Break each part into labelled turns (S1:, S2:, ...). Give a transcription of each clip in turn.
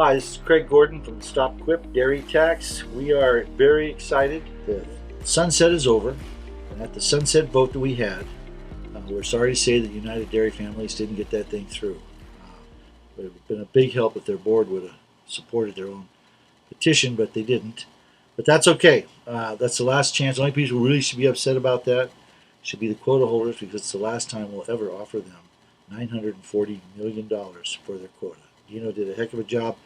S1: Hi, this is Craig Gordon from SQIP Dairy Tax. We are very excited. The sunset is over, and at the sunset vote that we had, we're sorry to say that United Dairy Families didn't get that thing through. It would have been a big help if their board would have supported their own petition, but they didn't. But that's okay. That's the last chance. The only people who really should be upset about that should be the quota holders, because it's the last time we'll ever offer them $940 million for their quota. Dino did a heck of a job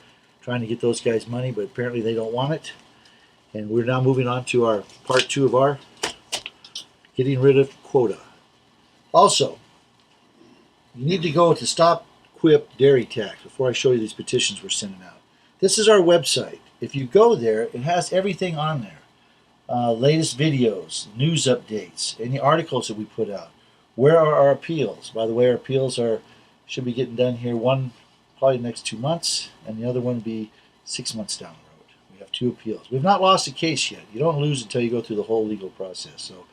S1: trying to get those guys money, but apparently they don't want it. And we're now moving on to our part 2 of our getting rid of quota. Also, you need to go to Stop Quip Dairy Tax before I show you these petitions we're sending out. This is our website. If you go there, it has everything on there. Latest videos, news updates, any articles that we put out. Where are our appeals? By the way, our appeals should be getting done here, one probably the next 2 months, and the other one be 6 months down the road. We have 2 appeals. We've not lost a case yet. You don't lose until you go through the whole legal process. So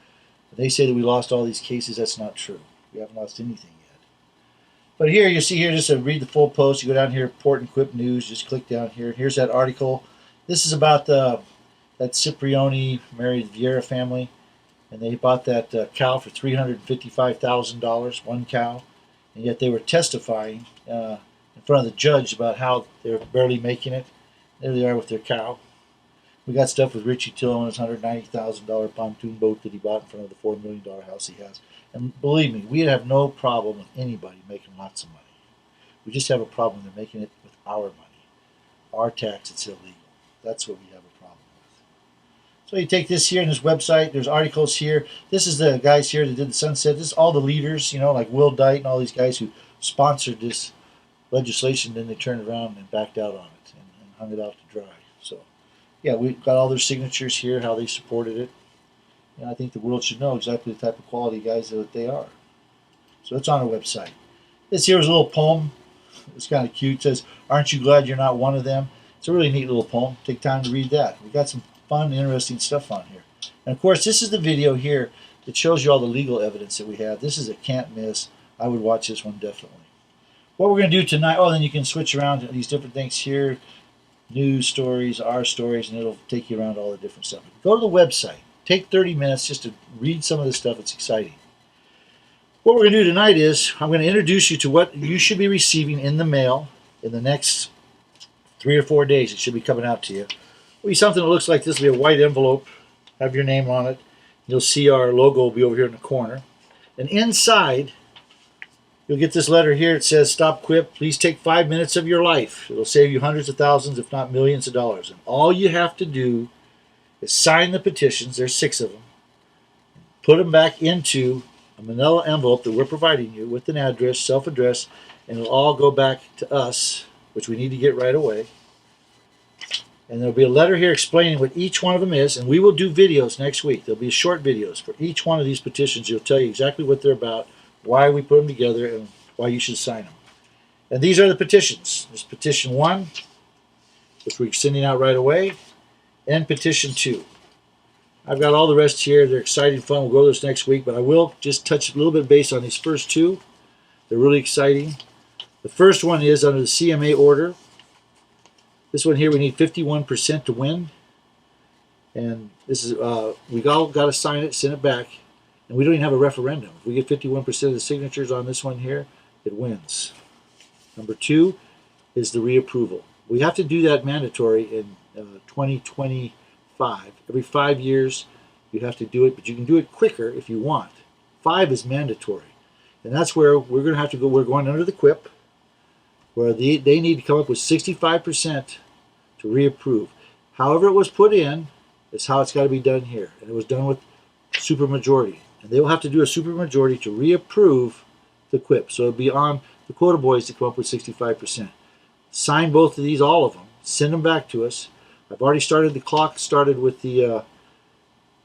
S1: if they say that we lost all these cases, that's not true. We haven't lost anything yet. But here, you see here, just to read the full post, you go down here, Port and Quip News, just click down here. Here's that article. This is about that Cipriani married Vieira family, and they bought that cow for $355,000, one cow, and yet they were testifying in front of the judge about how they're barely making it. There they are with their cow. We got stuff with Richie Tillman, his $190,000 pontoon boat that he bought in front of the $4 million house he has. And believe me, we have no problem with anybody making lots of money. We just have a problem they're making it with our money. Our tax, it's illegal. That's what we have a problem with. So you take this here in this website, there's articles here. This is the guys here that did the sunset. This is all the leaders, like Will Dyke and all these guys who sponsored this legislation. Then they turned around and backed out on it and hung it out to dry. So yeah, we've got all their signatures here, how they supported it. And I think the world should know exactly the type of quality guys that they are. So it's on our website. This here is a little poem. It's kind of cute. It says, "Aren't you glad you're not one of them?" It's a really neat little poem. Take time to read that. We got some fun, interesting stuff on here. And of course, this is the video here that shows you all the legal evidence that we have. This is a can't miss. I would watch this one definitely. What we're going to do tonight, then you can switch around to these different things here. News stories, our stories, and it'll take you around all the different stuff. Go to the website. Take 30 minutes just to read some of this stuff. It's exciting. What we're going to do tonight is I'm going to introduce you to what you should be receiving in the mail in the next 3 or 4 days. It should be coming out to you. It'll be something that looks like this. Will be a white envelope, have your name on it. You'll see our logo will be over here in the corner. And inside, you'll get this letter here. It says, "Stop Quip. Please take 5 minutes of your life. It'll save you hundreds of thousands, if not millions of dollars." And all you have to do is sign the petitions. There's 6 of them. Put them back into a manila envelope that we're providing you with an address, self-address, and it'll all go back to us, which we need to get right away. And there'll be a letter here explaining what each one of them is, and we will do videos next week. There'll be short videos for each one of these petitions. It'll tell you exactly what they're about, why we put them together, and why you should sign them. And these are the petitions. There's petition 1, which we're sending out right away, and petition 2. I've got all the rest here. They're exciting, fun. We'll go to this next week, but I will just touch a little bit base on these first 2. They're really exciting. The first one is under the CMA order. This one here, we need 51% to win. And this is we all got to sign it, send it back. And we don't even have a referendum. If we get 51% of the signatures on this one here, it wins. Number 2 is the reapproval. We have to do that mandatory in 2025. Every 5 years, you have to do it, but you can do it quicker if you want. 5 is mandatory. And that's where we're going to have to go. We're going under the QUIP, where they need to come up with 65% to reapprove. However it was put in is how it's got to be done here. And it was done with supermajority. And they will have to do a supermajority to reapprove the QUIP. So it'll be on the quota boys to come up with 65%. Sign both of these, all of them. Send them back to us. I've already started, the clock started with the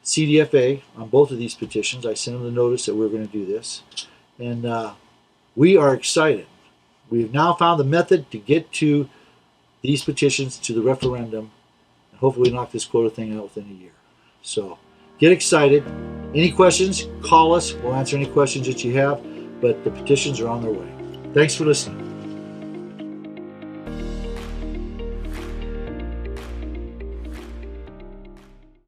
S1: CDFA on both of these petitions. I sent them the notice that we're going to do this. And we are excited. We've now found the method to get to these petitions to the referendum, and hopefully knock this quota thing out within a year. So get excited. Any questions, call us. We'll answer any questions that you have, but the petitions are on their way. Thanks for listening.